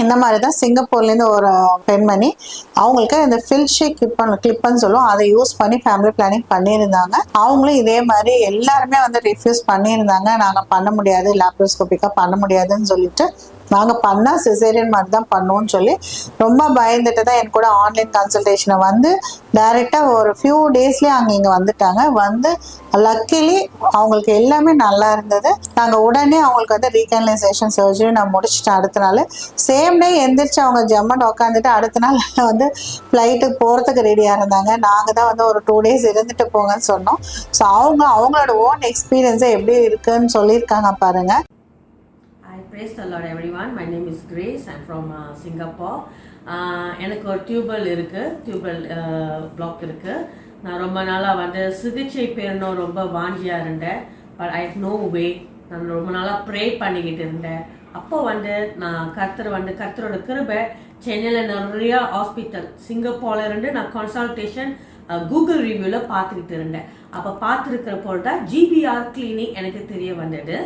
இந்த மாதிரி தான் சிங்கப்பூர்லேருந்து ஒரு பெண்மணி அவங்களுக்கு இந்த ஃபில்ஷே கிளிப்புன்னு சொல்லுவோம், அதை யூஸ் பண்ணி ஃபேமிலி பிளானிங் பண்ணியிருந்தாங்க. அவங்களும் இதே மாதிரி எல்லாருமே வந்து ரிஃப்யூஸ் பண்ணியிருந்தாங்க. நாங்கள் பண்ண முடியாது, லேப்ரோஸ்கோபிக்காக பண்ண முடியாதுன்னு சொல்லிட்டு நாங்கள் பண்ணால் சிசேரியன் மாதிரி தான் பண்ணுவோம்னு சொல்லி ரொம்ப பயந்துட்டு தான் என் கூட ஆன்லைன் கன்சல்டேஷனை வந்து டைரெக்டாக ஒரு ஃபியூ டேஸ்லேயே இங்கே வந்துட்டாங்க. வந்து லக்கிலி அவங்களுக்கு எல்லாமே நல்லா இருந்தது. நாங்கள் உடனே அவங்களுக்கு வந்து ரீகனலைசேஷன் சர்ஜரி நான் முடிச்சுட்டு அடுத்த நாள் சேம் டே எந்திரிச்சு அவங்க ஜம்மன் உட்காந்துட்டு அடுத்த நாள் வந்து ஃப்ளைட்டுக்கு போகிறதுக்கு ரெடியாக இருந்தாங்க. நாங்கள் தான் வந்து ஒரு 2 days இருந்துட்டு போங்கன்னு சொன்னோம். ஸோ அவங்களோட ஓன் எக்ஸ்பீரியன்ஸை எப்படி இருக்குன்னு சொல்லியிருக்காங்க பாருங்கள். Praise the Lord everyone. My name is Grace. I'm from Singapore. எனக்கு ஒரு டியூபல் பிளாக் இருக்கு. நான் ரொம்ப நாளாக வந்து சிகிச்சை பெறணும் ரொம்ப வாஞ்சியாக இருந்தேன். But I have no way. நான் ரொம்ப நாளாக ப்ரே பண்ணிக்கிட்டு இருந்தேன். அப்போ வந்து நான் கர்த்தரோட கிருபை சென்னையில் நிறைய ஹாஸ்பிட்டல் சிங்கப்பூர்ல இருந்து நான் கன்சல்டேஷன் கூகுள் ரிவ்யூவில் பார்த்துக்கிட்டு இருந்தேன். அப்போ பார்த்துருக்கிறப்போ தான் GBR கிளினிக் எனக்கு தெரிய வந்தது.